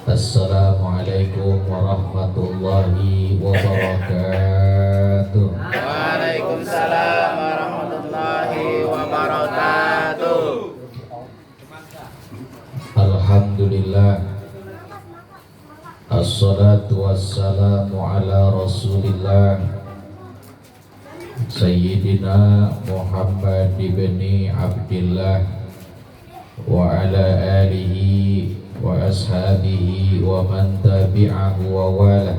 Assalamualaikum warahmatullahi wabarakatuh. Waalaikumsalam warahmatullahi wabarakatuh. Alhamdulillah. Assalatu wassalamu ala rasulillah Sayyidina Muhammad ibni Abdillah wa ala alihi wa ashabihi wa man tabi'ahu wa wala.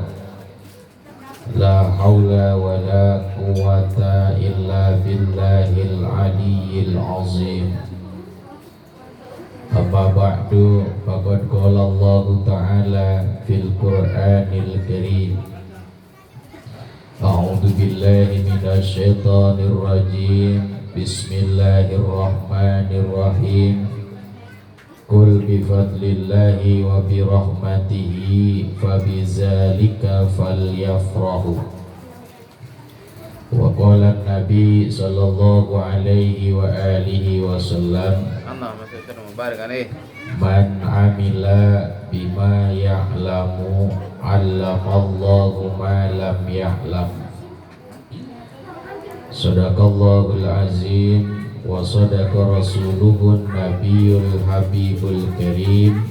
La hawla wa la quwata illa billahil aliyyil azim. Amma ba'du, faqad qala Allah ta'ala fil Qur'anil Karim. A'udzu billahi minasy syaithanir rajim. Bismillahirrahmanirrahim. Qul bi fadlillahi wa bi rahmatihi fabizalika falyafrahu. Wa qala an-nabi sallallahu alaihi wa alihi wasallam, man amila bima ya'lamu 'allamallahu ma lam ya'lam. Sadaqallahul azim wa sadaqa rasuluhun nabiyul habibul karim.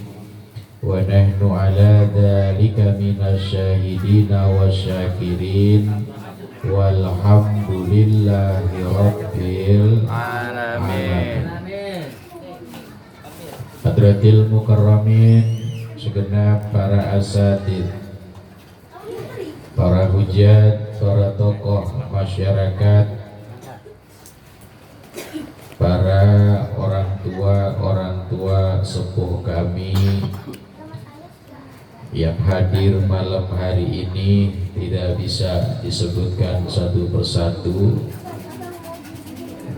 Wa nahnu ala dhalika minasyahidina wa syakirin. Walhamdulillahi rabbil alamin. Hadratil mukarramin, segenap para asatid, para hujat, para tokoh masyarakat, para orang tua sepuh kami yang hadir malam hari ini, tidak bisa disebutkan satu persatu,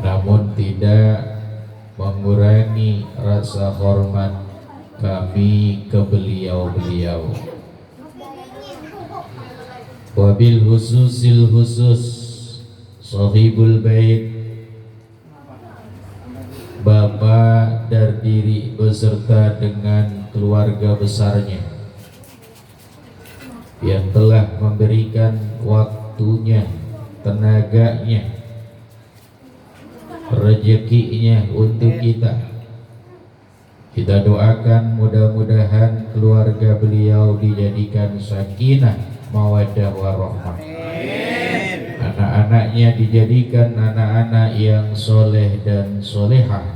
namun tidak mengurangi rasa hormat kami ke beliau-beliau. Wabil khususil khusus sahibul bait, Bapak Dardiri beserta dengan keluarga besarnya yang telah memberikan waktunya, tenaganya, rezekinya untuk kita. Kita doakan mudah-mudahan keluarga beliau dijadikan sakinah, mawaddah warahmah. Anak-anaknya dijadikan anak-anak yang soleh dan solehah.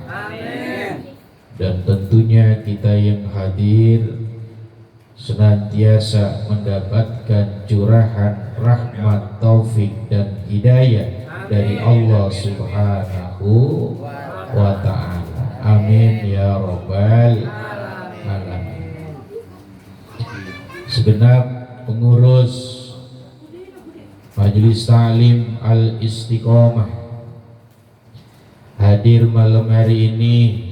Dan tentunya kita yang hadir senantiasa mendapatkan curahan rahmat, taufik dan hidayah dari Allah Subhanahu wa ta'ala. Amin ya rabbal alamin. Segenap pengurus Majelis Ta'lim Al-Istiqomah hadir malam hari ini.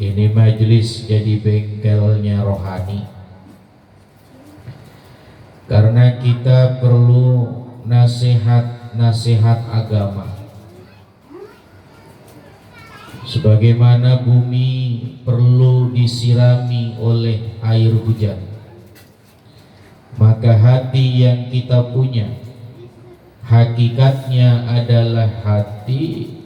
Ini majelis jadi bengkelnya rohani, karena kita perlu nasihat agama. Sebagaimana bumi perlu disirami oleh air hujan, maka hati yang kita punya hakikatnya adalah hati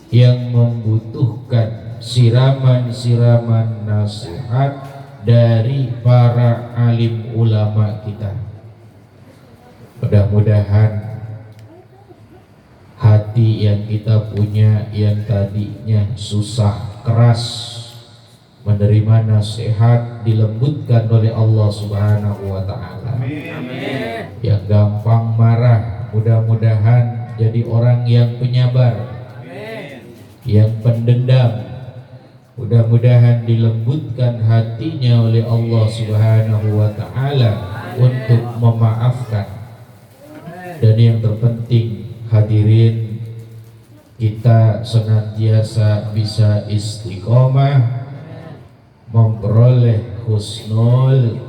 yang membutuhkan siraman-siraman nasihat dari para alim ulama kita. Mudah-mudahan hati yang kita punya yang tadinya susah keras menerima nasihat dilembutkan oleh Allah Subhanahu wa ta'ala. Yang gampang marah mudah-mudahan jadi orang yang penyabar. Yang pendendam mudah-mudahan dilembutkan hatinya oleh Allah Subhanahu wa ta'ala untuk memaafkan. Dan yang terpenting hadirin, kita senantiasa bisa istiqomah memperoleh husnul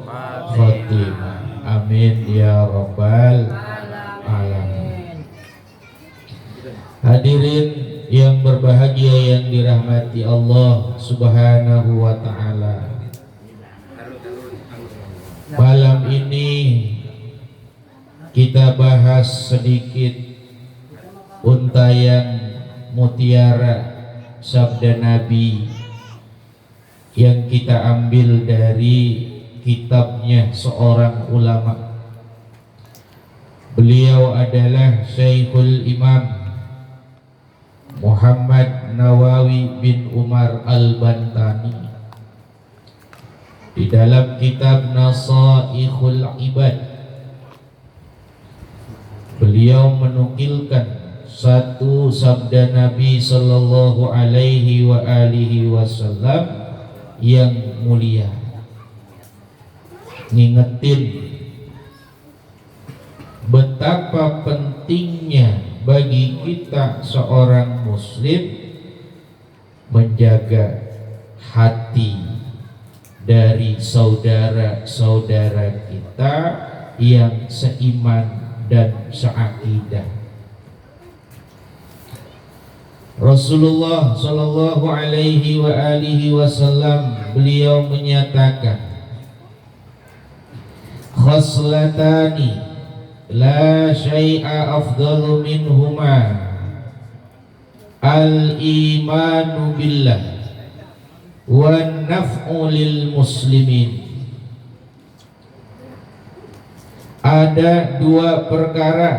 khotimah. Amin ya rabbal alamin. Hadirin yang berbahagia yang dirahmati Allah Subhanahu wa ta'ala, Malam ini kita bahas sedikit untayan mutiara sabda Nabi yang kita ambil dari kitabnya seorang ulama. Beliau adalah Syekhul Imam Muhammad Nawawi bin Umar Al-Bantani. Di dalam kitab Nasaikhul Ibad, beliau menukilkan satu sabda Nabi sallallahu alaihi wa alihi wasallam yang mulia, ngingetin betapa pentingnya bagi kita seorang muslim menjaga hati dari saudara-saudara kita yang seiman dan seakidah. Rasulullah sallallahu alaihi wa alihi wasallam beliau menyatakan, khoslatani la syai'a afdalu minhuma al-imanu billah wa naf'u lil muslimin. Ada dua perkara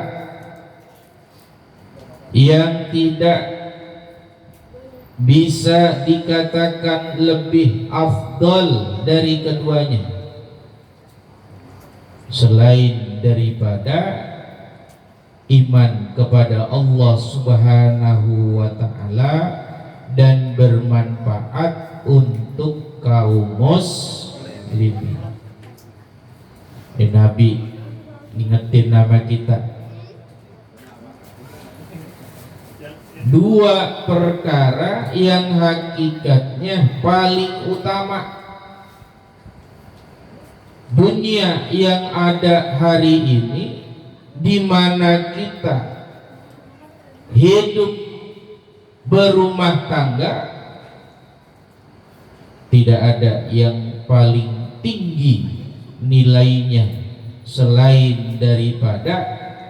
yang tidak bisa dikatakan lebih afdal dari keduanya selain daripada iman kepada Allah Subhanahu wa ta'ala dan bermanfaat untuk kaum muslimin. Nabi ingetin nama kita, dua perkara yang hakikatnya paling utama. Dunia yang ada hari ini, di mana kita hidup berumah tangga, tidak ada yang paling tinggi nilainya selain daripada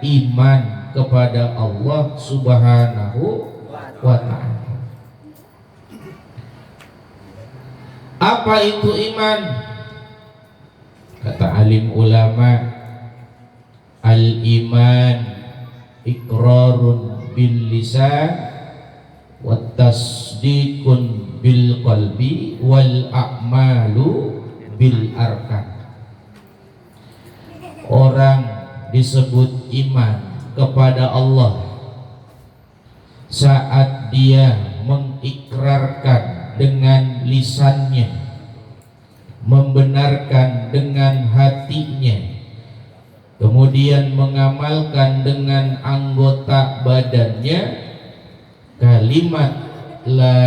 iman kepada Allah Subhanahu wa ta'ala. Apa itu iman? Kata alim ulama, al-iman iqrarun bil lisan wa tasdiqun bil qalbi wal a'malu bil arkan. Orang disebut iman kepada Allah saat dia mengikrarkan dengan lisannya, membenarkan dengan hatinya, kemudian mengamalkan dengan anggota badannya kalimat la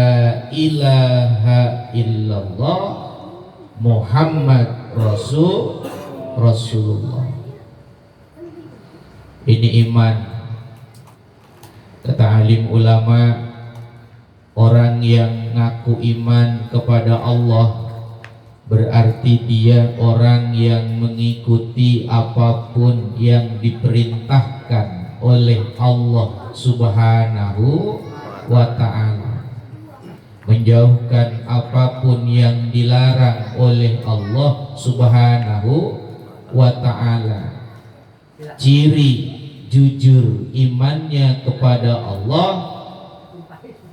ilaha illallah Muhammad Rasulullah. Ini iman. Kata alim ulama, orang yang ngaku iman kepada Allah berarti dia orang yang mengikuti apapun yang diperintahkan oleh Allah Subhanahu wa ta'ala, menjauhkan apapun yang dilarang oleh Allah Subhanahu wa ta'ala. Ciri jujur imannya kepada Allah,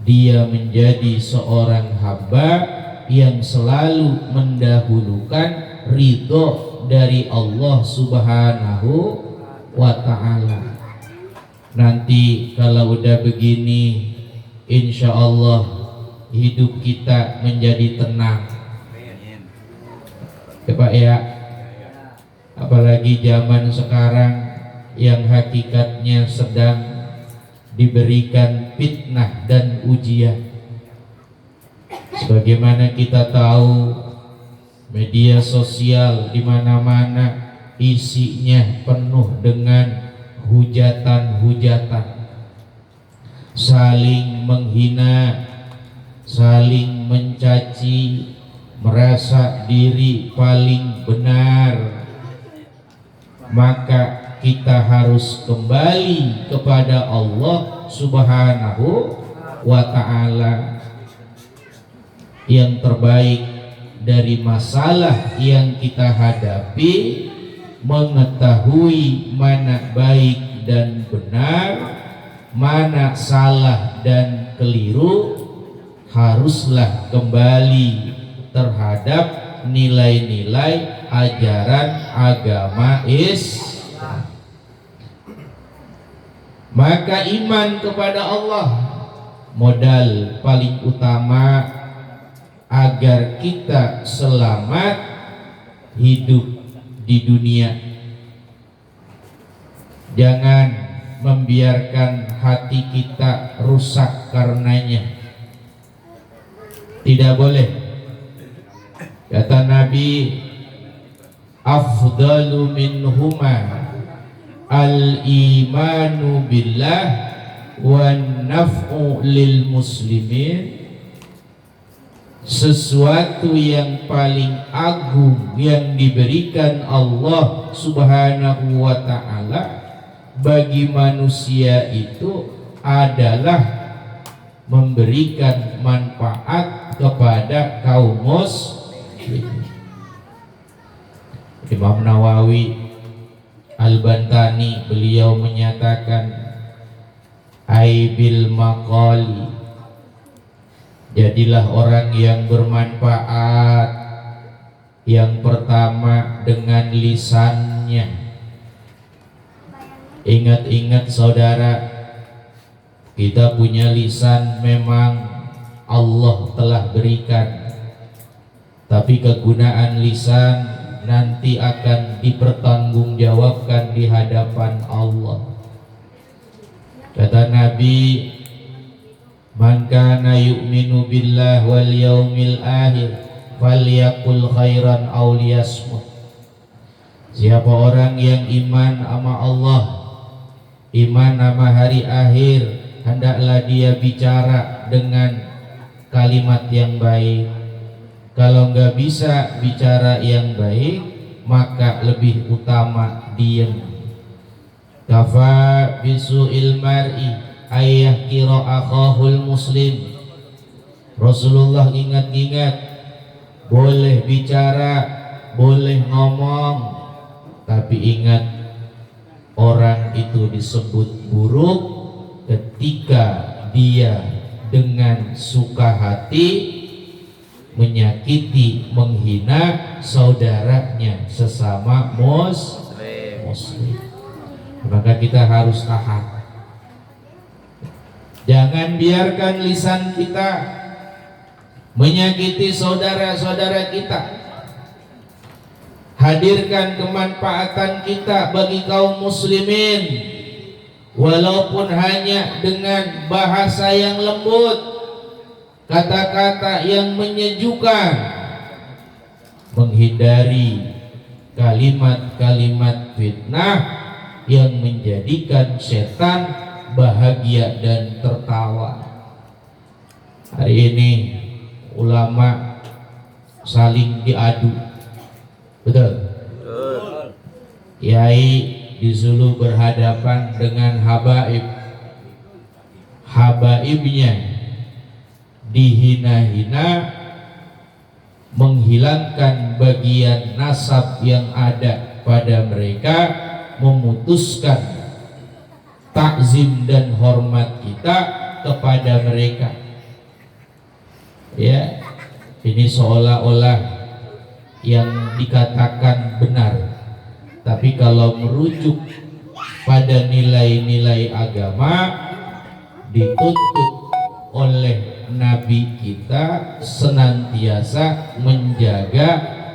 dia menjadi seorang hamba yang selalu mendahulukan ridho dari Allah Subhanahu wa ta'ala. Nanti kalau udah begini, insya Allah hidup kita menjadi tenang ya Pak ya. Apalagi zaman sekarang yang hakikatnya sedang diberikan fitnah dan ujian. Sebagaimana kita tahu, media sosial di mana-mana isinya penuh dengan hujatan-hujatan, saling menghina, saling mencaci, merasa diri paling benar, maka kita harus kembali kepada Allah Subhanahu wa ta'ala. Yang terbaik dari masalah yang kita hadapi, mengetahui mana baik dan benar, mana salah dan keliru, haruslah kembali terhadap nilai-nilai ajaran agama Islam. Maka iman kepada Allah modal paling utama agar kita selamat hidup di dunia. Jangan membiarkan hati kita rusak karenanya. Tidak boleh. Kata Nabi, afdalu minhuma al-imanu billah wan naf'u lil muslimin. Sesuatu yang paling agung yang diberikan Allah Subhanahu wa ta'ala bagi manusia itu adalah memberikan manfaat kepada kaum muslimin. Imam Nawawi Al-Bantani beliau menyatakan, aibil maqali, jadilah orang yang bermanfaat yang pertama dengan lisannya. Ingat-ingat saudara, kita punya lisan memang Allah telah berikan, tapi kegunaan lisan nanti akan dipertanggungjawabkan di hadapan Allah. Kata Nabi, man kana yu'minu billah wal yaumil akhir falyakul khairan aw liyasmut. Siapa orang yang iman sama Allah, iman sama hari akhir, hendaklah dia bicara dengan kalimat yang baik. Kalau nggak bisa bicara yang baik, maka lebih utama diam. Kafa bisu'il mar'i ayah kira akhahul muslim. Rasulullah ingat-ingat, boleh bicara, boleh ngomong, tapi ingat, orang itu disebut buruk ketika dia dengan suka hati menyakiti, menghina saudaranya sesama muslim. Maka kita harus tahan. Jangan biarkan lisan kita menyakiti saudara-saudara kita. Hadirkan kemanfaatan kita bagi kaum muslimin, walaupun hanya dengan bahasa yang lembut, kata-kata yang menyejukkan, menghindari kalimat-kalimat fitnah yang menjadikan setan bahagia dan tertawa. Hari ini ulama saling diadu, betul? Kiai disuruh berhadapan dengan habaibnya dihina-hina, menghilangkan bagian nasab yang ada pada mereka, memutuskan takzim dan hormat kita kepada mereka. Ya, ini seolah-olah yang dikatakan benar, tapi kalau merujuk pada nilai-nilai agama, dituntut oleh Nabi kita senantiasa menjaga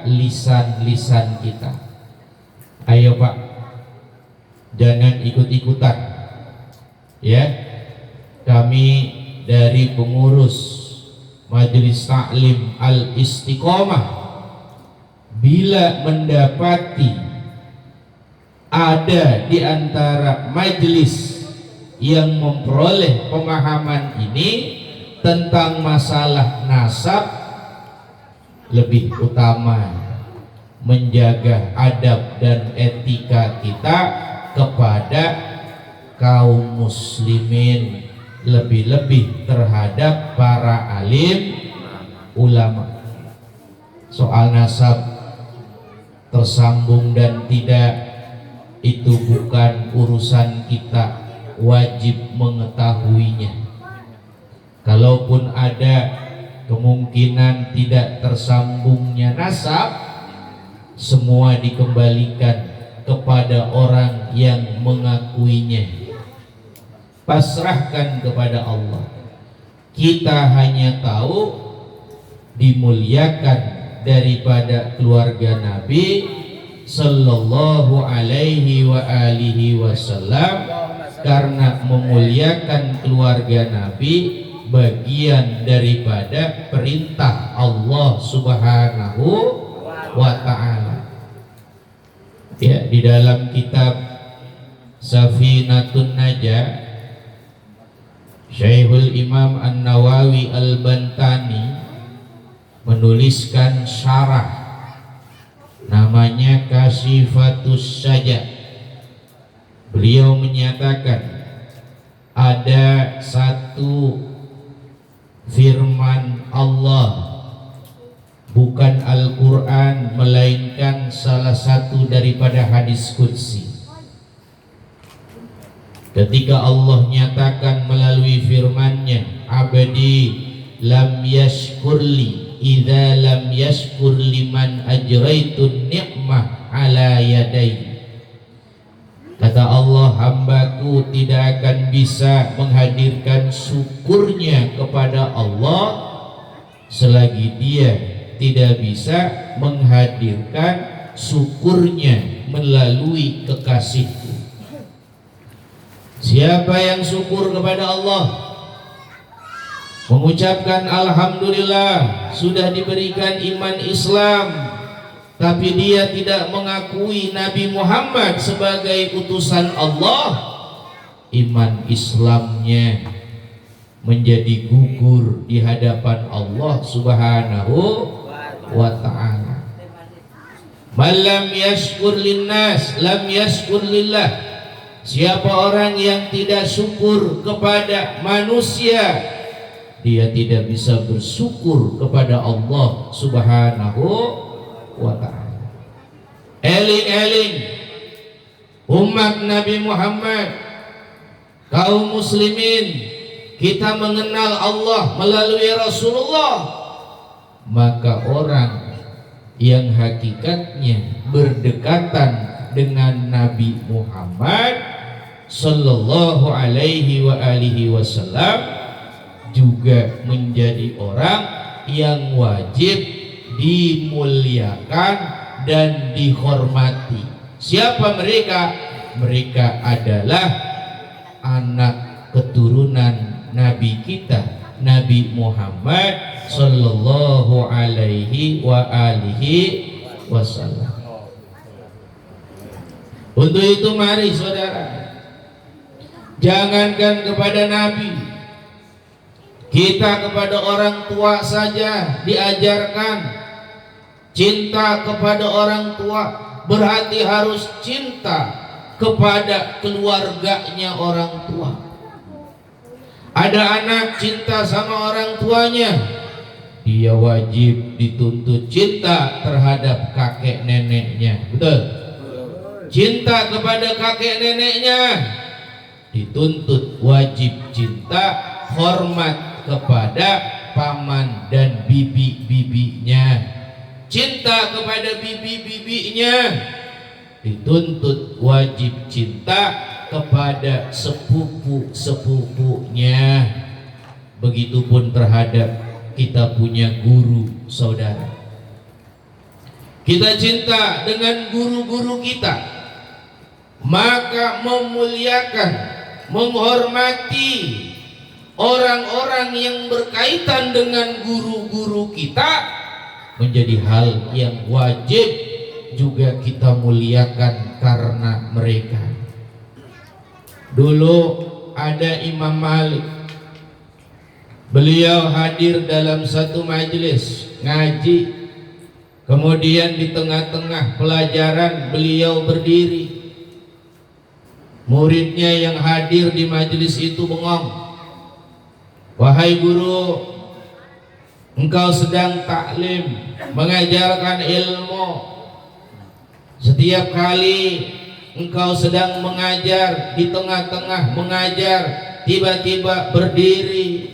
lisan-lisan kita. Ayo Pak, jangan ikut-ikutan. Ya, kami dari pengurus Majelis Taklim Al-Istiqomah, bila mendapati ada di antara majelis yang memperoleh pemahaman ini tentang masalah nasab, lebih utama menjaga adab dan etika kita kepada kaum muslimin, lebih-lebih terhadap para alim ulama. Soal nasab tersambung dan tidak itu bukan urusan kita, wajib mengetahuinya. Kalaupun ada kemungkinan tidak tersambungnya nasab, semua dikembalikan kepada orang yang mengakuinya. Pasrahkan kepada Allah. Kita hanya tahu dimuliakan daripada keluarga Nabi sallallahu alaihi wa alihi wasallam, karena memuliakan keluarga Nabi bagian daripada perintah Allah Subhanahu wa ta'ala. Ya, di dalam kitab Safinatun Najah, Syekhul Imam An-Nawawi Al-Bantani menuliskan syarah namanya Kasyifatus Saja. Beliau menyatakan ada satu firman Allah, bukan Al-Quran, melainkan salah satu daripada hadis qudsi. Ketika Allah nyatakan melalui firman-Nya, abdi lam yashkurli idza lam yashkur liman ajraitun ni'mah ala yadai. Kata Allah, hambaku tidak akan bisa menghadirkan syukurnya kepada Allah selagi dia tidak bisa menghadirkan syukurnya melalui kekasihku. Siapa yang syukur kepada Allah, mengucapkan alhamdulillah sudah diberikan iman Islam, tapi dia tidak mengakui Nabi Muhammad sebagai utusan Allah, iman Islamnya menjadi gugur di hadapan Allah Subhanahu wa ta'ala. Man lam yashkur linnas lam yashkur lillah. Siapa orang yang tidak syukur kepada manusia, dia tidak bisa bersyukur kepada Allah Subhanahu wa ta'ala. Eling-eling umat Nabi Muhammad, kaum muslimin, kita mengenal Allah melalui Rasulullah. Maka orang yang hakikatnya berdekatan dengan Nabi Muhammad sallallahu alaihi wa alihi wasallam juga menjadi orang yang wajib dimuliakan dan dihormati. Siapa mereka? Mereka adalah anak keturunan Nabi kita, Nabi Muhammad sallallahu alaihi wa alihi wasallam. Untuk itu mari saudara, jangankan kepada Nabi, kita kepada orang tua saja diajarkan cinta kepada orang tua, berarti harus cinta kepada keluarganya orang tua. Ada anak cinta sama orang tuanya, dia wajib dituntut cinta terhadap kakek neneknya. Betul? Cinta kepada kakek neneknya dituntut wajib cinta, hormat kepada paman dan bibi-bibinya. Cinta kepada bibi-bibinya dituntut wajib cinta kepada sepupu-sepupunya. Begitupun terhadap kita punya guru saudara. Kita cinta dengan guru-guru kita, maka memuliakan, menghormati orang-orang yang berkaitan dengan guru-guru kita menjadi hal yang wajib juga kita muliakan karena mereka. Dulu ada Imam Malik, beliau hadir dalam satu majelis ngaji, Kemudian di tengah-tengah pelajaran beliau berdiri. Muridnya yang hadir di majelis itu bengong. Wahai guru, engkau sedang taklim, mengajarkan ilmu. Setiap kali engkau sedang mengajar, di tengah-tengah mengajar, tiba-tiba berdiri,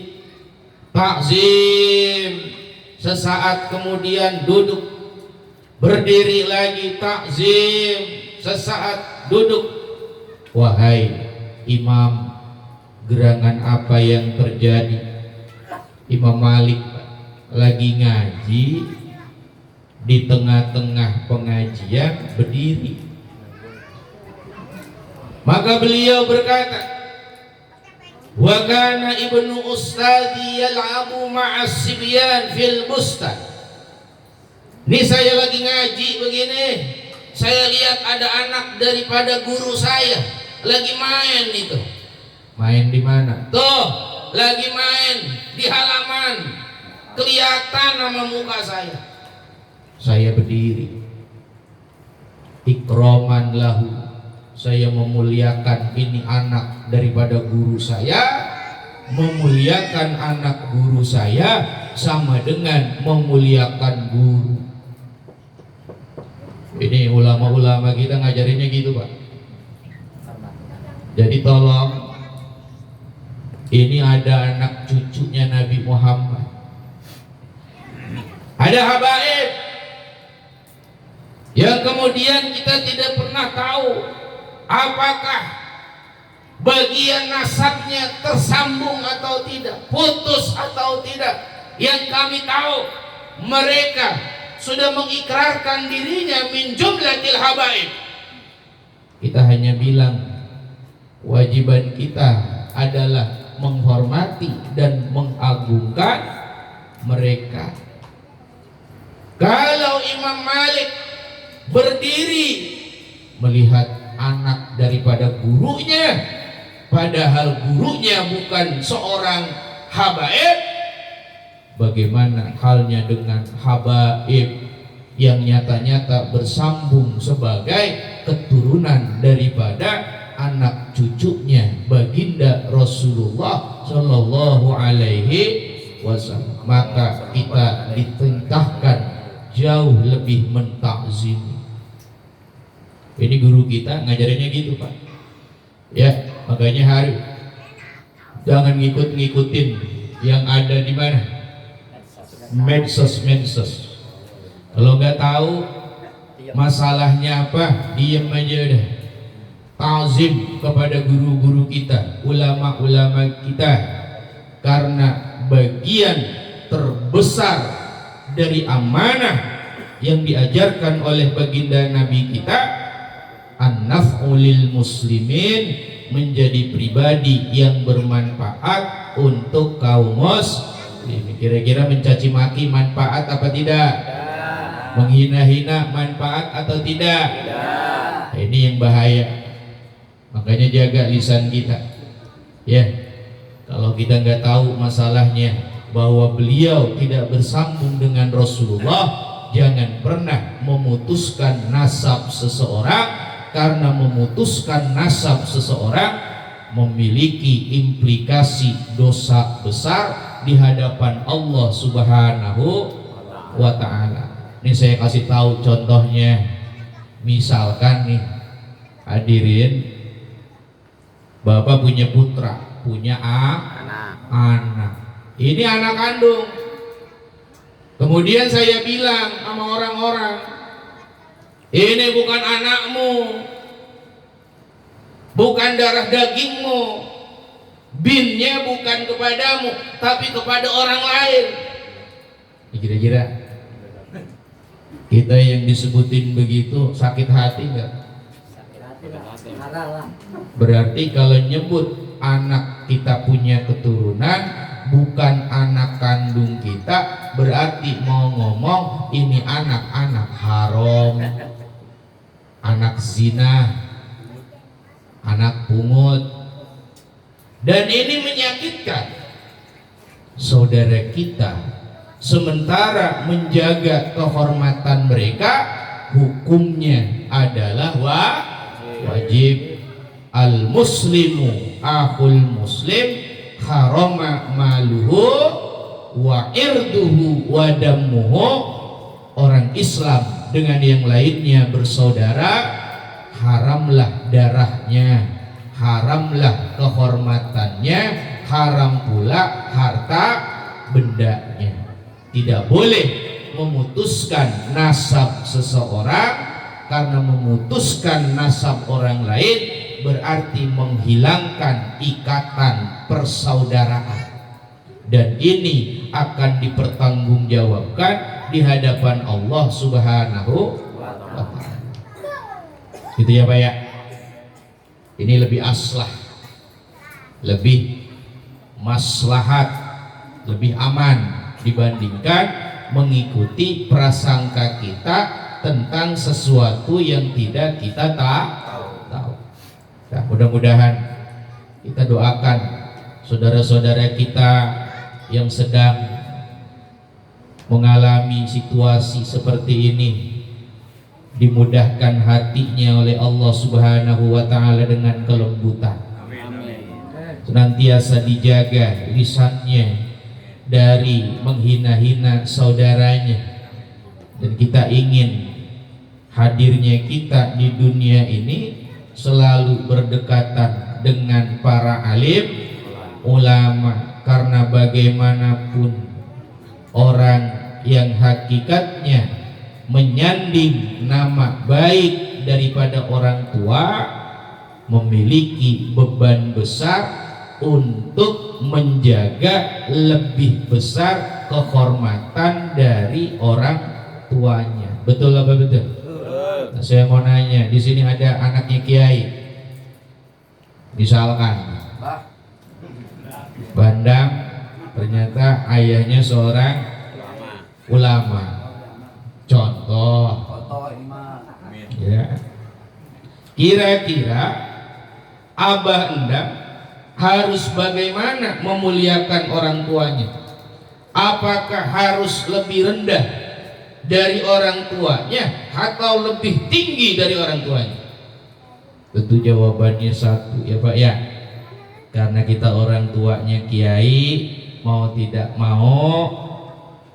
takzim, sesaat kemudian duduk, berdiri lagi, takzim, sesaat duduk. Wahai imam, gerangan apa yang terjadi? Imam Malik lagi ngaji, di tengah-tengah pengajian berdiri. Maka beliau berkata, wa kana ibnu ustadi yal'abu ma'as sibyan fil bustan. Ini saya lagi ngaji begini, saya lihat ada anak daripada guru saya lagi main itu. Main di mana? Tuh, lagi main di halaman. Kelihatan nama muka saya. Saya berdiri. Ikroman lahu. Saya memuliakan ini anak daripada guru saya. Memuliakan anak guru saya sama dengan memuliakan guru. Ini ulama-ulama kita ngajarinnya gitu, Pak. Jadi tolong, ini ada anak cucunya Nabi Muhammad, ada habaib yang kemudian kita tidak pernah tahu apakah bagian nasabnya tersambung atau tidak, putus atau tidak. Yang kami tahu, mereka sudah mengikrarkan dirinya min jumlatil habaib. Kita hanya bilang, wajiban kita adalah menghormati dan mengagungkan mereka. Kalau Imam Malik berdiri melihat anak daripada gurunya, padahal gurunya bukan seorang habaib, bagaimana halnya dengan habaib yang nyata-nyata bersambung sebagai keturunan daripada anak cucunya baginda Rasulullah Shallallahu Alaihi Wasallam? Maka kita diperintahkan jauh lebih mentakzimi. Ini guru kita ngajarinnya gitu, Pak. Ya, makanya hari jangan ngikutin yang ada di mana, medsos. Kalau nggak tahu masalahnya apa, diem aja udah. Ta'zim kepada guru-guru kita, ulama-ulama kita, karena bagian terbesar dari amanah yang diajarkan oleh baginda Nabi kita, an-naf'u lil muslimin, menjadi pribadi yang bermanfaat untuk kaum muslimin. Kira-kira mencaci maki manfaat apa tidak? Menghina-hina manfaat atau tidak? Ini yang bahaya. Makanya jaga lisan kita. Ya, kalau kita nggak tahu masalahnya bahwa beliau tidak bersambung dengan Rasulullah, jangan pernah memutuskan nasab seseorang, karena memutuskan nasab seseorang memiliki implikasi dosa besar di hadapan Allah Subhanahu wa Ta'ala. Ini saya kasih tahu contohnya. Misalkan nih, hadirin, Bapak punya putra, punya anak. Ini anak kandung. Kemudian saya bilang sama orang-orang, ini bukan anakmu, bukan darah dagingmu, binnya bukan kepadamu, tapi kepada orang lain. Kira-kira kita yang disebutin begitu sakit hati nggak? Berarti kalau nyebut anak kita punya keturunan bukan anak kandung kita, berarti mau ngomong ini anak-anak haram, anak zina, anak pungut. Dan ini menyakitkan saudara kita sementara menjaga kehormatan mereka hukumnya adalah wajib. Al muslimu akhul muslim, harama maluhu wa irduhu wa dammuhu. Orang Islam dengan yang lainnya bersaudara, haramlah darahnya, haramlah kehormatannya, haram pula harta bendanya. Tidak boleh memutuskan nasab seseorang, karena memutuskan nasab orang lain berarti menghilangkan ikatan persaudaraan, dan ini akan dipertanggungjawabkan di hadapan Allah Subhanahu wa Ta'ala. Gitu ya Pak ya. Ini lebih aslah, lebih maslahat, lebih aman dibandingkan mengikuti prasangka kita tentang sesuatu yang tidak kita tahu. Nah, mudah-mudahan kita doakan saudara-saudara kita yang sedang mengalami situasi seperti ini, dimudahkan hatinya oleh Allah Subhanahu wa Ta'ala dengan kelembutan. Senantiasa dijaga lisannya dari menghina-hina saudaranya, dan kita ingin hadirnya kita di dunia ini selalu berdekatan dengan para alim ulama, karena bagaimanapun orang yang hakikatnya menyanding nama baik daripada orang tua memiliki beban besar untuk menjaga lebih besar kehormatan dari orang tuanya. Betul apa betul? Nah, saya mau nanya, di sini ada anaknya kiai, misalkan Bandang, ternyata ayahnya seorang ulama. Contoh, ya. Kira-kira abah endang harus bagaimana memuliakan orang tuanya? Apakah harus lebih rendah dari orang tuanya atau lebih tinggi dari orang tuanya? Tentu jawabannya satu ya Pak ya, karena kita orang tuanya kiai, mau tidak mau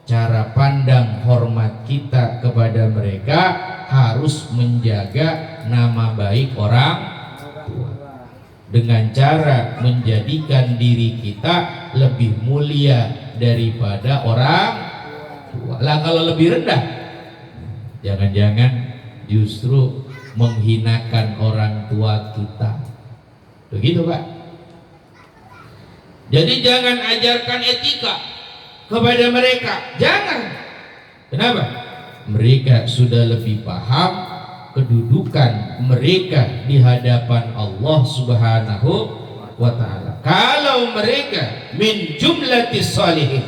cara pandang hormat kita kepada mereka harus menjaga nama baik orang tua dengan cara menjadikan diri kita lebih mulia daripada orang tua. Lah kalau lebih rendah, jangan-jangan justru menghinakan orang tua kita. Begitu Pak. Jadi jangan ajarkan etika kepada mereka, jangan. Kenapa? Mereka sudah lebih paham kedudukan mereka di hadapan Allah Subhanahu wa Ta'ala. Kalau mereka min jumlatis salihin,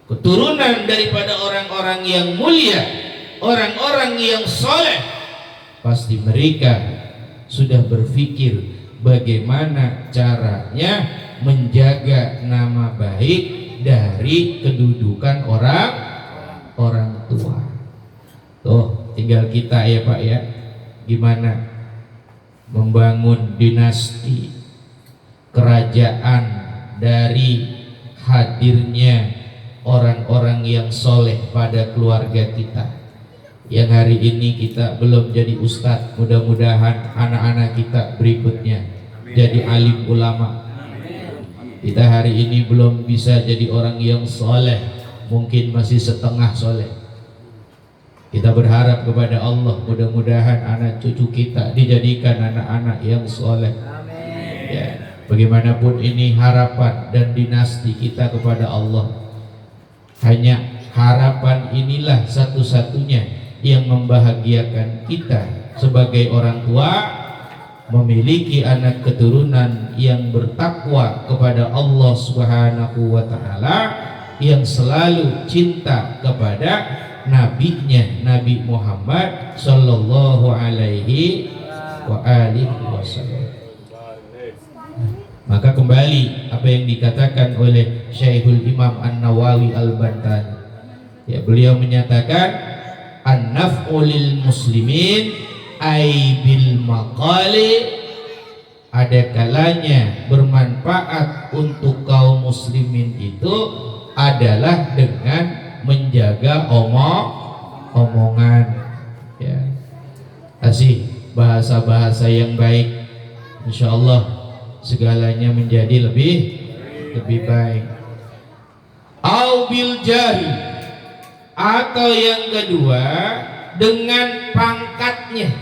keturunan daripada orang-orang yang mulia, orang-orang yang soleh, pasti mereka sudah berpikir bagaimana caranya menjaga nama baik dari kedudukan orang tua. Tuh tinggal kita ya Pak ya, gimana membangun dinasti kerajaan dari hadirnya orang-orang yang soleh pada keluarga kita. Yang hari ini kita belum jadi ustadz, mudah-mudahan anak-anak kita berikutnya jadi alim ulama. Kita hari ini belum bisa jadi orang yang soleh, mungkin masih setengah soleh. Kita berharap kepada Allah, mudah-mudahan anak cucu kita dijadikan anak-anak yang soleh. Ya, bagaimanapun ini harapan dan dinasti kita kepada Allah. Hanya harapan inilah satu-satunya yang membahagiakan kita sebagai orang tua, memiliki anak keturunan yang bertakwa kepada Allah Subhanahu wa Ta'ala, yang selalu cinta kepada nabinya Nabi Muhammad sallallahu alaihi wa alihi wasallam. Maka kembali apa yang dikatakan oleh Syekhul Imam An-Nawawi Al-Bantani. Ya, beliau menyatakan an-naf'u lil muslimin ay bil maqali, ada kalanya bermanfaat untuk kaum muslimin itu adalah dengan menjaga omongan, ya, kasih bahasa-bahasa yang baik, insyaallah segalanya menjadi lebih baik. Au bil jahi, atau yang kedua dengan pangkatnya,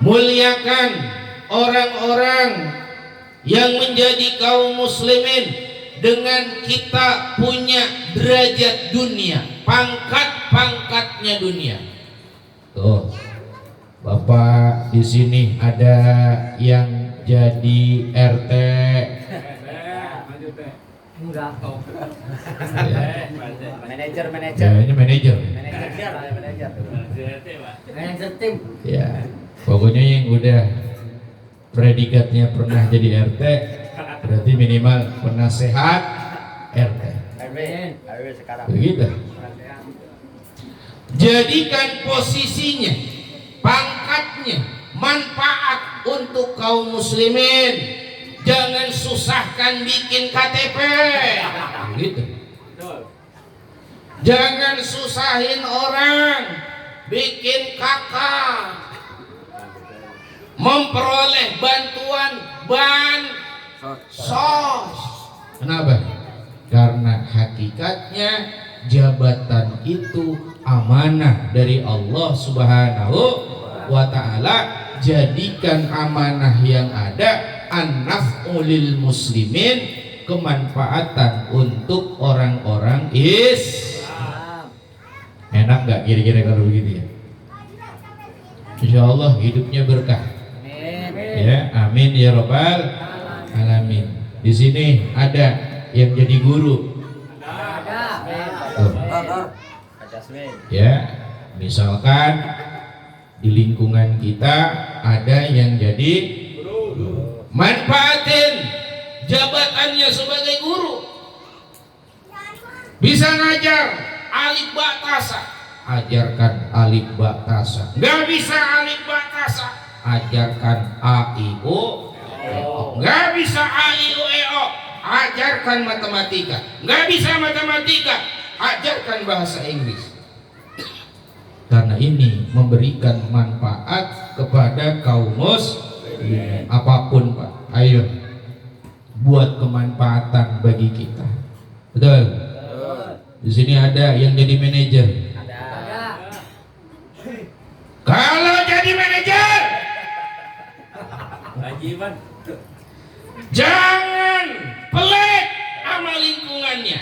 muliakan orang-orang yang menjadi kaum muslimin dengan kita punya derajat dunia, pangkat-pangkatnya dunia. Tuh, Bapak di sini ada yang jadi RT. Enggak. Manajer. Ya, ini manajer. Manajer tim. Ya, pokoknya yang udah predikatnya pernah jadi RT, berarti minimal penasehat RT. RW sekarang. Begitu. Jadikan posisinya, pangkatnya, manfaat untuk kaum muslimin. Jangan susahkan bikin KTP. Gitu. Jangan susahin orang bikin KK, memperoleh bantuan sos. Kenapa? Karena hakikatnya jabatan itu amanah dari Allah Subhanahu wa ta'ala. Jadikan amanah yang ada an-naf'u lil muslimin, kemanfaatan untuk orang-orang Islam. Enak gak kira-kira kalau begitu ya? Insyaallah hidupnya berkah. Ya, amin ya rabbal alamin. Di sini ada yang jadi guru. Tuh. Ya, misalkan di lingkungan kita ada yang jadi guru. Manfaatin jabatannya sebagai guru. Bisa ngajar alif ba tasa, ajarkan alif ba tasa. Nggak bisa alif ba tasa, ajarkan a i u e o. Nggak bisa a i u e o, ajarkan matematika. Nggak bisa matematika, ajarkan bahasa Inggris. Karena ini memberikan manfaat kepada kaum muslimin. Apapun Pak, ayo buat kemanfaatan bagi kita. Betul? Di sini ada yang jadi manajer. Kalau jadi manajer, jangan pelit sama lingkungannya.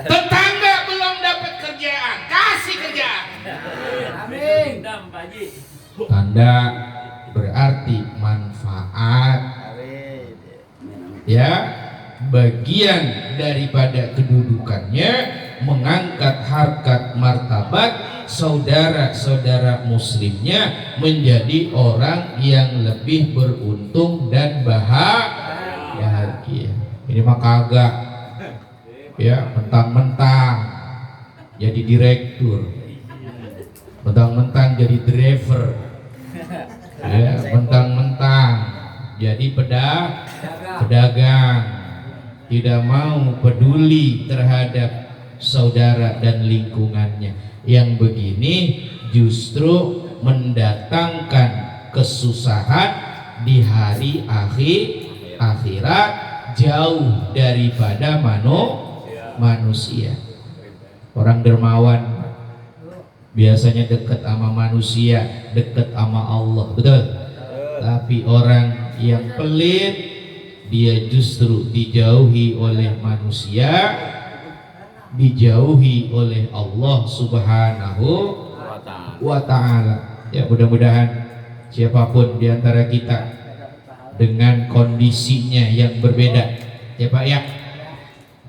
Tetangga belum dapat kerjaan, kasih kerjaan. Amin. Tanda berarti manfaat. Ya, bagian daripada kedudukannya mengangkat harkat martabat saudara-saudara muslimnya menjadi orang yang lebih beruntung dan bahagia. Ini mah kagak, ya, mentang-mentang jadi direktur, mentang-mentang jadi driver, ya, mentang-mentang jadi pedagang, tidak mau peduli terhadap saudara dan lingkungannya. Yang begini justru mendatangkan kesusahan di hari akhirat, jauh daripada manusia. Orang dermawan biasanya dekat sama manusia, dekat sama Allah, betul? Tapi orang yang pelit, dia justru dijauhi oleh manusia, dijauhi oleh Allah Subhanahu wa ta'ala. Ya, mudah-mudahan siapapun di antara kita dengan kondisinya yang berbeda, ya Pak ya,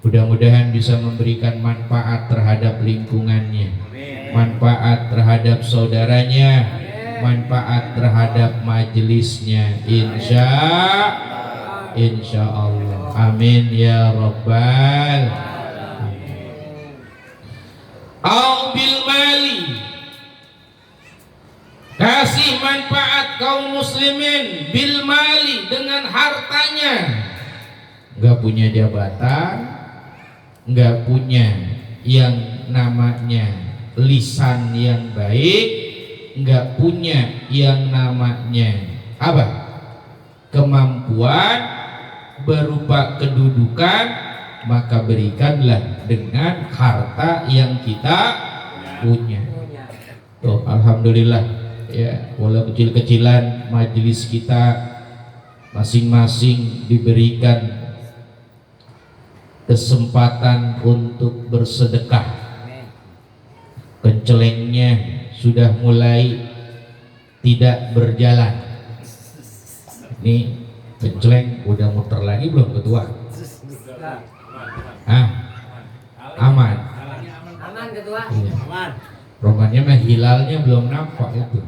mudah-mudahan bisa memberikan manfaat terhadap lingkungannya, manfaat terhadap saudaranya, manfaat terhadap majelisnya, insya insya Allah. Amin ya rabbal. Au bil mali, kasih manfaat kaum muslimin bil mali, dengan hartanya. Nggak punya jabatan, nggak punya yang namanya lisan yang baik, nggak punya yang namanya apa? Kemampuan berupa kedudukan, maka berikanlah dengan harta yang kita punya. Tuh, alhamdulillah ya, walau kecil-kecilan majelis kita masing-masing diberikan kesempatan untuk bersedekah. Kencelengnya sudah mulai tidak berjalan. Ini kenceleng udah muter lagi belum ketua? Aman. Aman ketua. Iya. Romannya mah hilalnya belum nampak itu.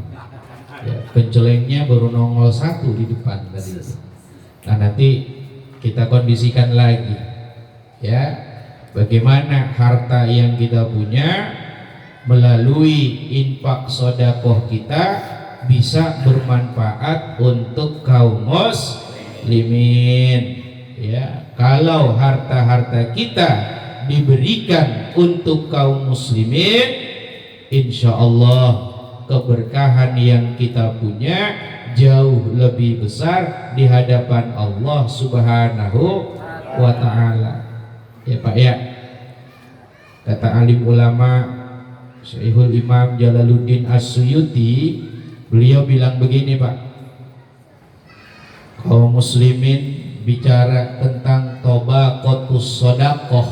Ya, pencelengnya baru nongol satu di depan tadi. Nah, nanti kita kondisikan lagi, ya, bagaimana harta yang kita punya melalui infak sodakoh kita bisa bermanfaat untuk kaum muslimin. Ya, kalau harta-harta kita diberikan untuk kaum muslimin, insya Allah keberkahan yang kita punya jauh lebih besar di hadapan Allah Subhanahu wa ta'ala. Ya Pak ya, kata alim ulama Syekhul Imam Jalaluddin As-Suyuti, beliau bilang begini Pak, kaum muslimin bicara tentang tobaqotus sodakoh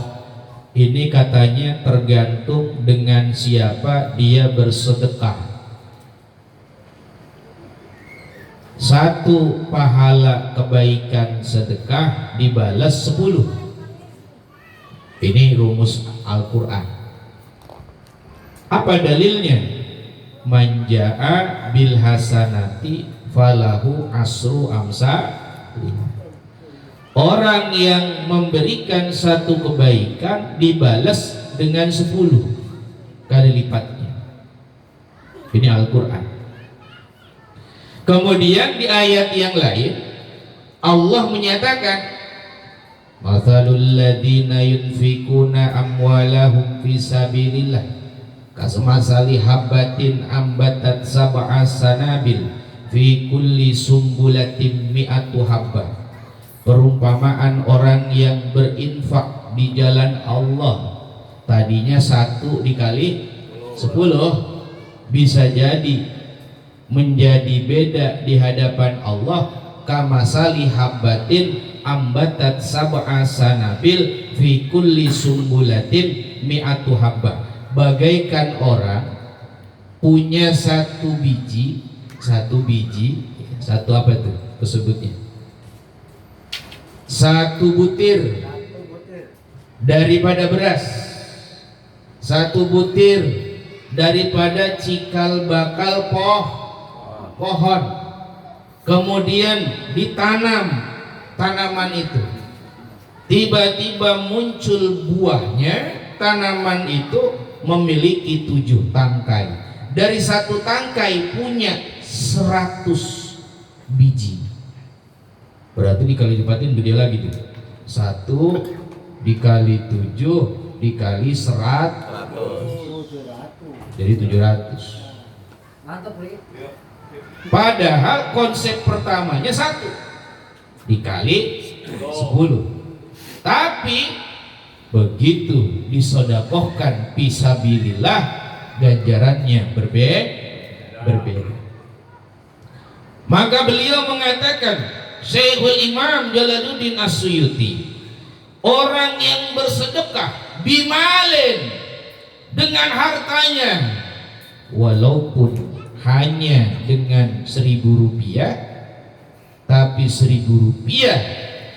ini katanya tergantung dengan siapa dia bersedekah. Satu pahala kebaikan sedekah dibalas 10. Ini rumus Al-Quran. Apa dalilnya? Man ja'a bil hasanati falahu asru amsa. Orang yang memberikan satu kebaikan dibalas dengan 10 kali lipatnya. Ini Al-Quran. Kemudian di ayat yang lain Allah menyatakan, mathalul ladzina yunfikuna amwalahum fi sabilillah kasmasali habbatin ambatat sab'a sanabil fi kulli sumbulatin mi'atu habbah. Perumpamaan orang yang berinfak di jalan Allah, tadinya 1 dikali 10 bisa jadi menjadi beda di hadapan Allah. Kamasali habbatin ambatat sab'a sanabil fi kulli sumbulatin mi'atu habbah. Bagaikan orang punya satu biji, satu apa itu tersebutnya? Satu butir daripada beras, satu butir daripada cikal bakal pohon, kemudian ditanam tanaman itu, tiba-tiba muncul buahnya. Tanaman itu memiliki 7 tangkai, dari satu tangkai punya 100 biji, berarti dikali lipatin gede lagi tuh. 1 dikali 7 dikali 100, jadi 700. Mantap, Bri. Padahal konsep pertamanya 1 dikali 10. Tapi begitu disodakohkan fisabilillah, ganjarannya berbeda. Maka beliau mengatakan, Syekhul Imam Jalaluddin As-Suyuti, orang yang bersedekah bimalin, dengan hartanya, walaupun hanya dengan 1.000 rupiah, tapi 1.000 rupiah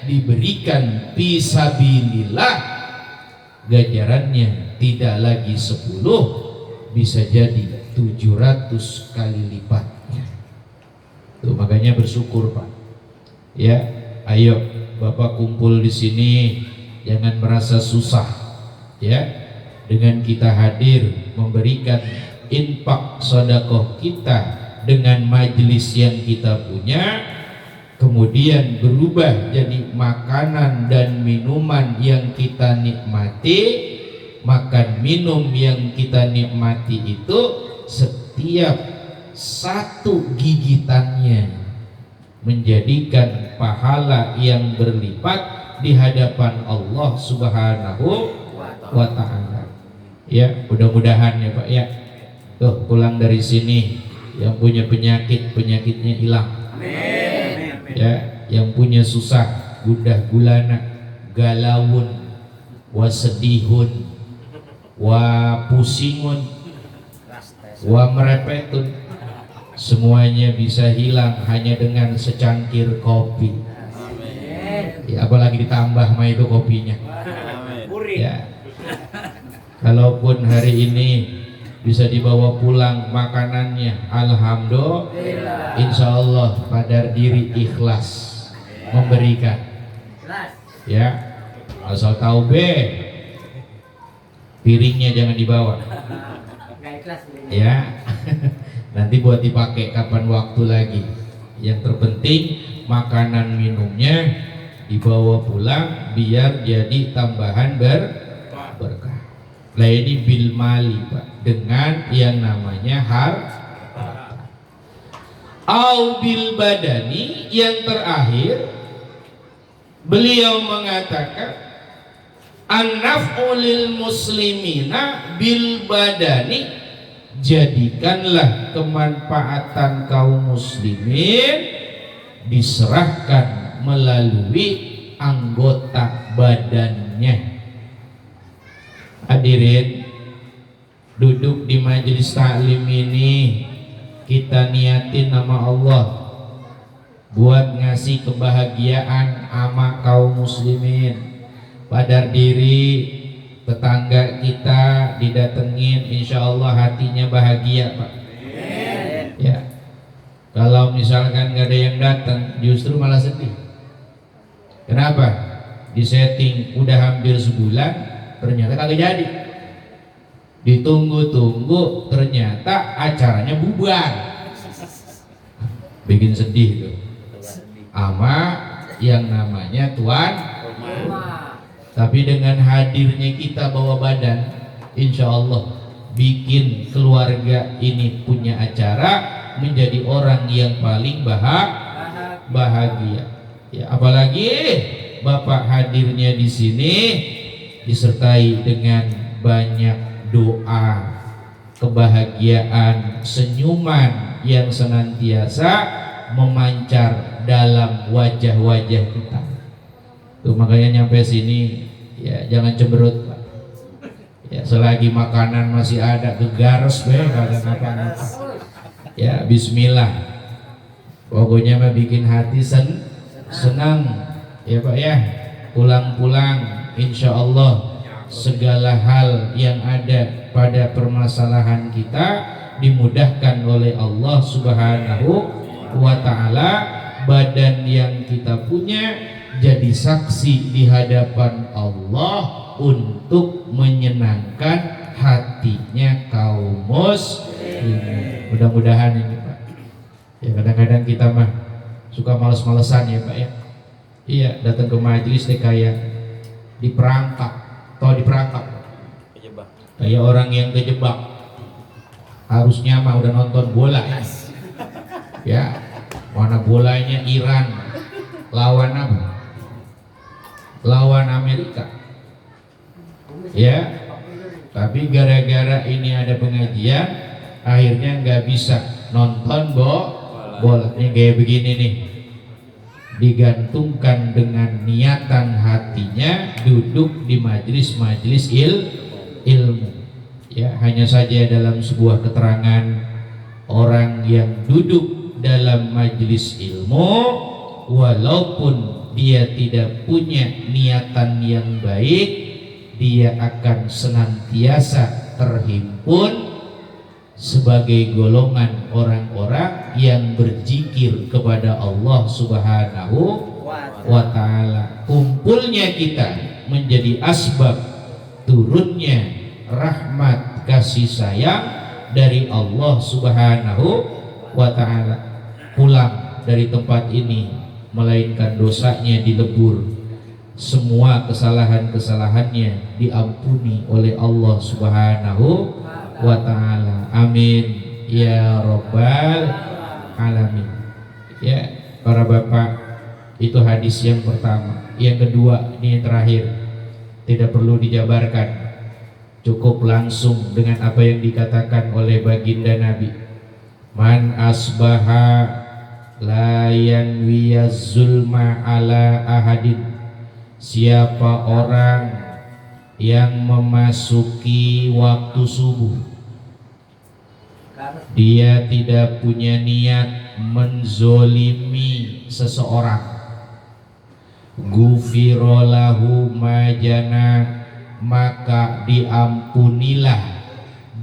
diberikan fisabilillah, ganjarannya tidak lagi 10, bisa jadi 700 kali lipatnya. Tuh, makanya bersyukur Pak. Ya, ayo Bapak kumpul di sini jangan merasa susah ya, dengan kita hadir memberikan infak sedekah kita dengan majelis yang kita punya, kemudian berubah jadi makanan dan minuman yang kita nikmati. Makan minum yang kita nikmati itu setiap satu gigitannya menjadikan pahala yang berlipat di hadapan Allah Subhanahu wa Ta'ala. Ya, mudah-mudahan ya Pak ya. Tuh pulang dari sini yang punya penyakitnya hilang. Amin. Ya, yang punya susah, gundah gulana, galauun, wasedihun, wa pusingun, wa merepetun, semuanya bisa hilang hanya dengan secangkir kopi. Ya, apalagi ditambah mah itu kopinya. Ya, kalaupun hari ini bisa dibawa pulang makanannya, alhamdulillah. Insya Allah pada diri ikhlas memberikan. Ya, asal tahu piringnya jangan dibawa. Ya, nanti buat dipakai kapan waktu lagi. Yang terpenting makanan minumnya dibawa pulang biar jadi tambahan berkah. Lah ini bil mali Pak, dengan yang namanya harta. Au bil badani, yang terakhir beliau mengatakan an-naf'u lil muslimina bil badani, jadikanlah kemanfaatan kaum muslimin diserahkan melalui anggota badannya. Hadirin, duduk di majelis taklim ini kita niatin nama Allah buat ngasih kebahagiaan sama kaum muslimin. Pada diri tetangga kita didatengin, insya Allah hatinya bahagia Pak. Ya, kalau misalkan nggak ada yang datang justru malah sedih. Kenapa? Di setting udah hampir sebulan ternyata kagak jadi, ditunggu-tunggu ternyata acaranya bubar, bikin sedih tuh ama yang namanya tuan. Tapi dengan hadirnya kita bawa badan, insya Allah bikin keluarga ini punya acara menjadi orang yang paling bahagia. Ya, apalagi Bapak hadirnya di sini disertai dengan banyak doa, kebahagiaan, senyuman yang senantiasa memancar dalam wajah-wajah kita. Tuh makanya nyampe sini ya jangan cemberut Pak. Ya, selagi makanan masih ada gegares kagak ngapa-ngapa. Ya, bismillah. Pokoknya mah bikin hati senang ya Pak ya. Pulang-pulang insya Allah segala hal yang ada pada permasalahan kita dimudahkan oleh Allah Subhanahu wa Ta'ala. Badan yang kita punya jadi saksi di hadapan Allah untuk menyenangkan hatinya kaum muslimin. Mudah-mudahan ini Pak. Ya, kadang-kadang kita mah suka males-malesan ya Pak ya. Iya, datang ke majelis deh kayak diperangkap, kayak orang yang kejebak. Harusnya mah udah nonton bola ya, mana bolanya Iran lawan apa? Lawan Amerika ya, tapi gara-gara ini ada pengajian akhirnya nggak bisa nonton bola. Ini kayak begini nih, digantungkan dengan niatan hatinya duduk di majelis ilmu ya. Hanya saja dalam sebuah keterangan, orang yang duduk dalam majelis ilmu walaupun dia tidak punya niatan yang baik, dia akan senantiasa terhimpun sebagai golongan orang-orang yang berzikir kepada Allah Subhanahu wa wa ta'ala. Kumpulnya kita menjadi asbab turunnya rahmat kasih sayang dari Allah Subhanahu wa ta'ala. Pulang dari tempat ini melainkan dosanya dilebur, semua kesalahan-kesalahannya diampuni oleh Allah Subhanahu wa ta'ala. Amin ya rabbal alamin. Ya, para bapak, itu hadis yang pertama. Yang kedua, ini yang terakhir, tidak perlu dijabarkan, cukup langsung dengan apa yang dikatakan oleh baginda Nabi. Man asbaha la yanwiyaz zulma ala ahadin. Siapa orang yang memasuki waktu subuh, dia tidak punya niat menzolimi seseorang, gufirolahu majana, maka diampunilah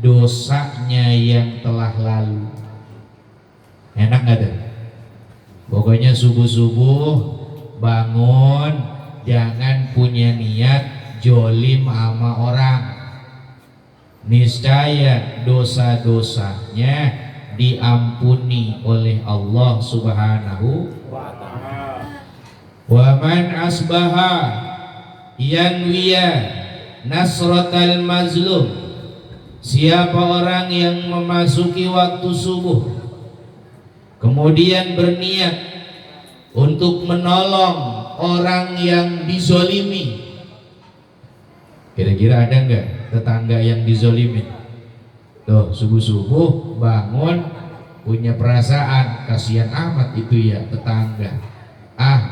dosanya yang telah lalu. Enak gak tuh? Pokoknya subuh-subuh bangun, jangan punya niat jolim sama orang. Niscaya dosa-dosanya diampuni oleh Allah Subhanahu wa ta'ala. Wa man asbaha yanwiya nasratal mazlum. Siapa orang yang memasuki waktu subuh kemudian berniat untuk menolong orang yang dizolimi. Kira-kira ada enggak tetangga yang dizolimin? Tuh, subuh-subuh bangun punya perasaan, kasihan amat itu ya tetangga.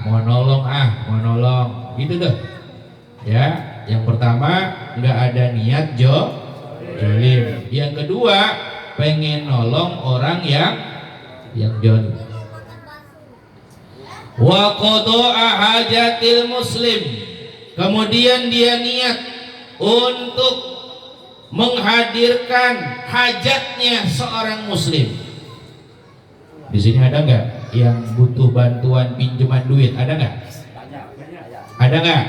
Mau nolong, gitu tuh. Ya, yang pertama enggak ada niat jolim. Yang kedua, pengen nolong orang yang jolim. Wa qada'a hajatil muslim. Kemudian dia niat untuk menghadirkan hajatnya seorang muslim. Di sini ada nggak yang butuh bantuan pinjaman duit? Ada nggak? Ada nggak?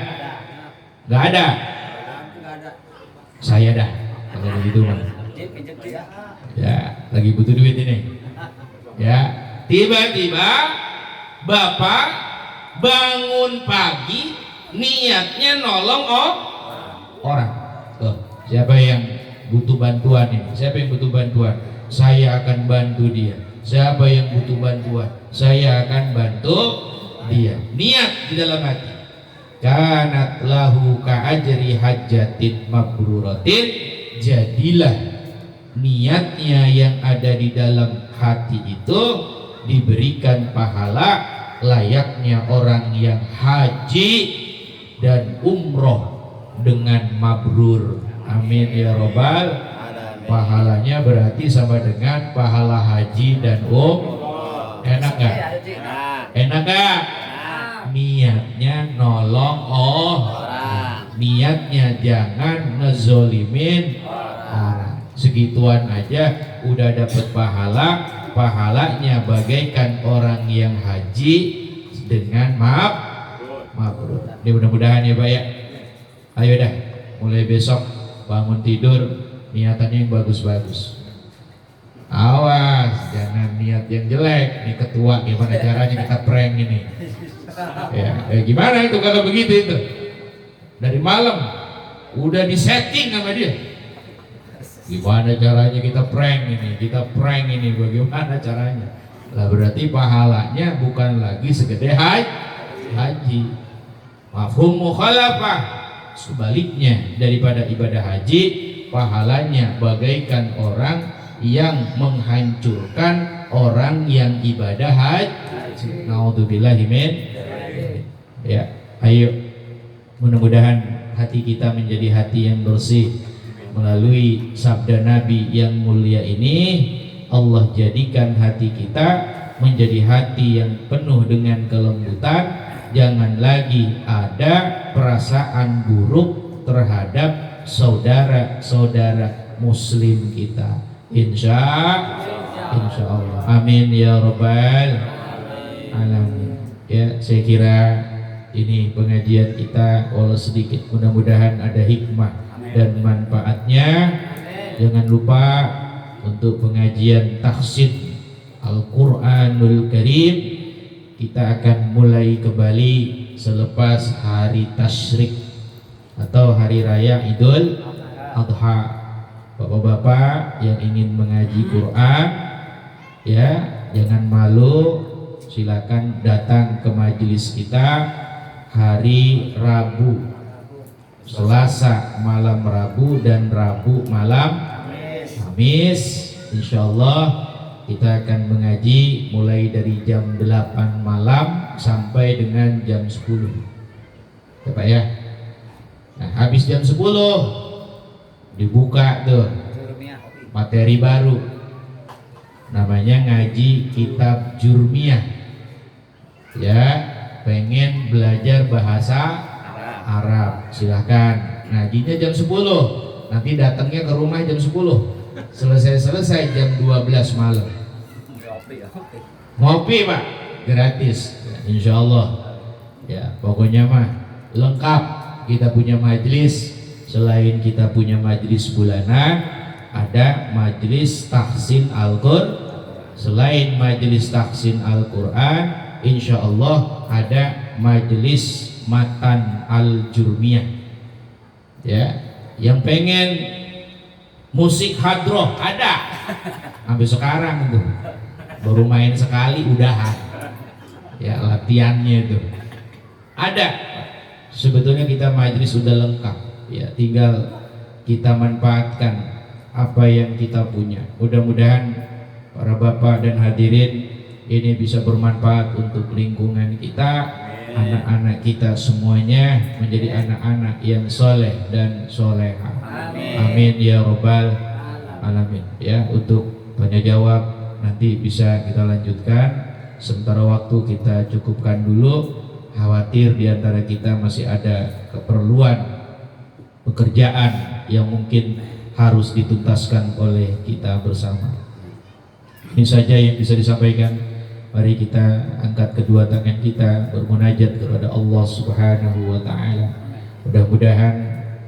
Nggak ada. Saya dah kalau begitu mah. Ya, lagi butuh duit ini. Ya, tiba-tiba bapak bangun pagi niatnya nolong orang. Tuh, siapa yang butuh bantuan ini? Siapa yang butuh bantuan? Saya akan bantu dia. Siapa yang butuh bantuan? Saya akan bantu dia. Niat di dalam hati. Kanat lahu ka'ajri hajjatin mabruratin. Jadilah niatnya yang ada di dalam hati itu diberikan pahala layaknya orang yang haji dan umroh dengan mabrur. Amin ya robbal. Pahalanya berarti sama dengan pahala haji dan enak gak? Enak gak? Niatnya nolong niatnya jangan ngezolimin orang. Segituan aja udah dapat pahalanya bagaikan orang yang haji dengan mabrur. Ini mudah-mudahan ya Pak ya. Ayo dah, mulai besok bangun tidur niatannya yang bagus-bagus. Awas, jangan niat yang jelek. Nih ketua, gimana caranya kita prank ini? Ya, gimana itu kalau begitu itu? Dari malam udah disetting sama dia. Gimana caranya kita prank ini? Bagaimana caranya? Lah berarti pahalanya bukan lagi segede haji. Mafhum mukhalafah. Sebaliknya daripada ibadah haji, pahalanya bagaikan orang yang menghancurkan orang yang ibadah haji. Naudzubillahi min. Ya, ayo mudah-mudahan hati kita menjadi hati yang bersih. Melalui sabda Nabi yang mulia ini, Allah jadikan hati kita menjadi hati yang penuh dengan kelembutan. Jangan lagi ada perasaan buruk terhadap saudara-saudara muslim kita. Insya Allah. Amin ya rabbal alamin. Ya, saya kira ini pengajian kita walau sedikit, mudah-mudahan ada hikmah dan manfaatnya. Jangan lupa untuk pengajian tahsin Al-Quranul Karim kita akan mulai kembali selepas hari tasyrik atau hari raya Idul Adha. Bapak-bapak yang ingin mengaji Quran, ya jangan malu, silakan datang ke majelis kita hari Rabu, Selasa malam Rabu dan Rabu malam Kamis. Insyaallah kita akan mengaji mulai dari jam 8 malam sampai dengan jam 10 ya Pak ya. Nah habis jam 10 dibuka tuh materi baru, namanya ngaji kitab Jurmiyah. Ya, pengen belajar bahasa Arab, silahkan ngajinya jam 10. Nanti datangnya ke rumah jam 10. Selesai jam 12 malam. Ngopi Pak, gratis, insya Allah. Ya, pokoknya mah lengkap. Kita punya majelis. Selain kita punya majelis bulanan, ada majelis tahsin Al-Qur'an. Selain majelis tahsin Al-Quran, insya Allah ada majelis matan Al-Jurmiyah. Ya, yang pengen musik hadroh ada. Sampai sekarang tuh baru main sekali udahan. Ya latihannya itu ada. Sebetulnya kita majelis sudah lengkap. Ya, tinggal kita manfaatkan apa yang kita punya. Mudah-mudahan para bapak dan hadirin ini bisa bermanfaat untuk lingkungan kita, anak-anak kita semuanya menjadi anak-anak yang soleh dan soleha. Amin ya robbal alamin. Ya, untuk tanya jawab nanti bisa kita lanjutkan. Sementara waktu kita cukupkan dulu. Khawatir di antara kita masih ada keperluan pekerjaan yang mungkin harus dituntaskan oleh kita bersama. Ini saja yang bisa disampaikan. Mari kita angkat kedua tangan kita bermunajat kepada Allah Subhanahu wa taala. Mudah-mudahan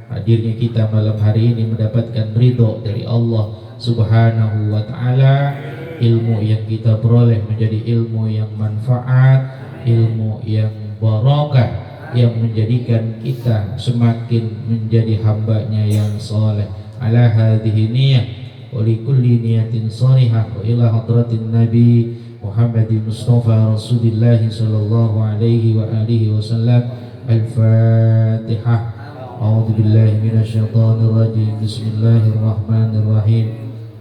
hadirnya kita malam hari ini mendapatkan ridho dari Allah Subhanahu wa taala. Ilmu yang kita peroleh menjadi ilmu yang manfaat, ilmu yang barakah, yang menjadikan kita semakin menjadi hambanya yang soleh. Ala hadhihi niyah wa likulli niyatin salihah wa ila hadratin nabi Muhammadin Mustafa Rasulillah sallallahu alaihi wa alihi wasallam. Al-Fatihah. A'udzu billahi minasyaitonir rajim. Bismillahirrahmanirrahim.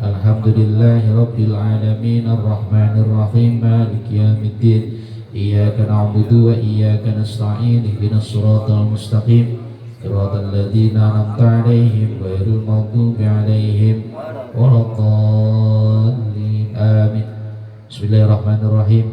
Alhamdulillahi rabbil alamin arrahmanir rahim maliki yaumiddin. Iyyaka na'budu wa iyyaka nasta'in ihdinas siratal mustaqim siratal ladzina an'amta 'alaihim ghairil maghdubi 'alaihim waladdallin. Amin. Bismillahirrahmanirrahim.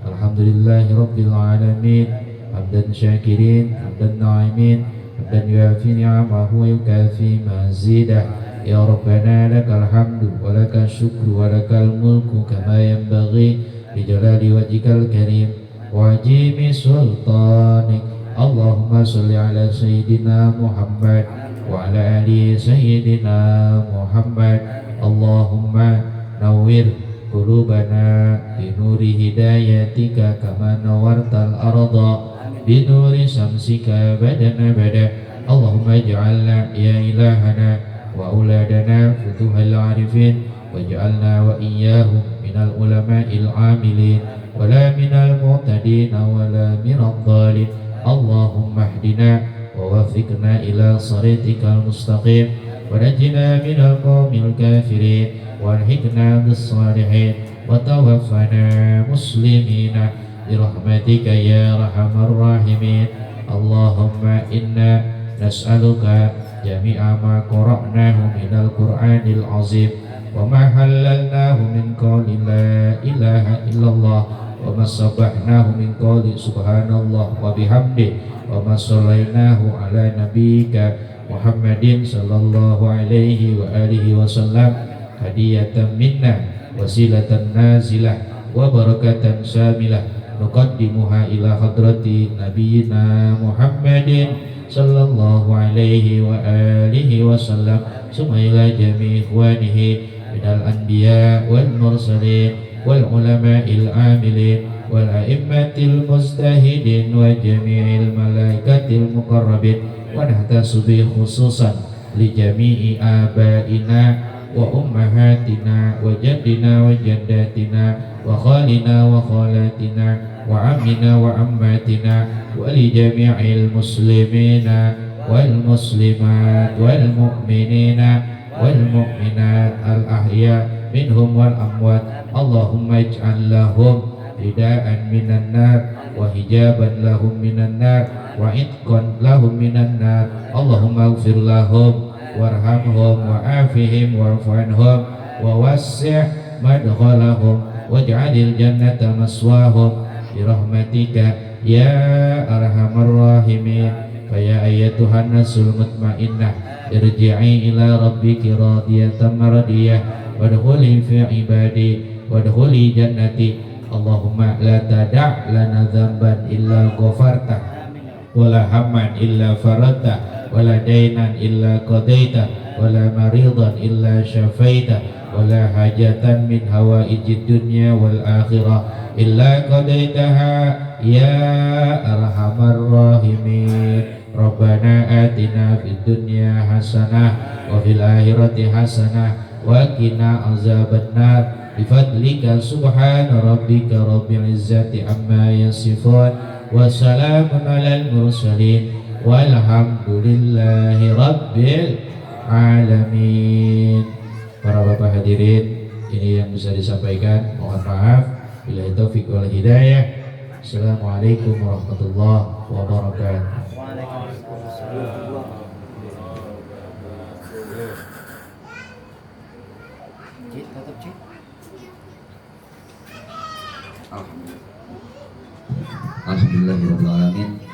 Alhamdulillahi rabbil alamin hamdan syakirin hamdan na'imin hamdan yuafi ni'amahu wa yukafi mazidah. Ya Rabbana lakal hamdu wa lakal syukru wa lakal mulku kama yanbaghi li jalali wajhikal karim wajimi sultanik. Allahumma salli ala Sayyidina Muhammad wa ala ali Sayyidina Muhammad. Allahumma nawwir qulubana binuri hidayatika kama nawartal arda binuri samsika badana bada. Allahumma ij'alna ya ilahana wa auladana futuhal arifin waj'alna wa iyyahum minal ulama'il amilin wala minal mu'tadin wala minal dhalin. Allahumma hdina wa wafiqna ila siratikal mustaqim wa najina minal qawmil kafirin wa alhiqna bis salihin wa tawaffana muslimina birahmatika ya arhamar rahimin. Allahumma inna nas'aluka jami'a ma qara'nahu minal qur'anil azim wa ma halalnahu min qawli la ilaha illallah wa ma sabbahnahu min qawli subhanallah wa bihamdi wa ma sallainahu ala nabiyyika Muhammadin sallallahu alaihi wa alihi wasallam hadiyatan minna wasilatan nazilah wa barakatan syamilah نقدمها إلى حضرة نبينا محمد صلى الله عليه وآله وسلم ثم إلى جميع إخوانه من الأنبياء والمرسلين والعلماء العاملين والأئمة المجتهدين وجميع الملائكة المقربين ونحتسب خصوصا لجميع آبائنا وأمهاتنا وجدنا وجداتنا وخالنا وخالاتنا وعمنا وعماتنا ولجميع المسلمين والمسلمات والمؤمنين والمؤمنات الأحياء منهم والأموات اللهم اجعل لهم رداء من النار وحجابا لهم من النار وعتقا لهم من النار اللهم اغفر لهم وارحمهم وعافهم واعف عنهم ووسع مدخلهم واجعل الجنة مسواهم برحمتك يا أرحم الراحمين فيا أيتها النفس المطمئنة ارجعي إلى ربك راضية مرضية وادخلي في عبادي وادخلي جنتي اللهم لا تدع لنا ذنبا إلا غفرته ولا هما إلا فرجته ولا دينا إلا قضيته ولا مريضا إلا شفيته ولا حاجة من حوائج الدنيا والآخرة إلا قضيتها يا أرحم الراحمين ربنا آتنا في الدنيا حسنة وفي الآخرة حسنة وقنا عذاب النار بفضلك سبحان ربك رب العزة عما يصفون وسلام على المرسلين والحمد لله رب العالمين. Para bapak hadirin, ini yang bisa disampaikan, mohon maaf bila taufik wal hidayah. Assalamualaikum warahmatullahi wabarakatuh. Cik, tutup Cik. Alhamdulillahirrahmanirrahim.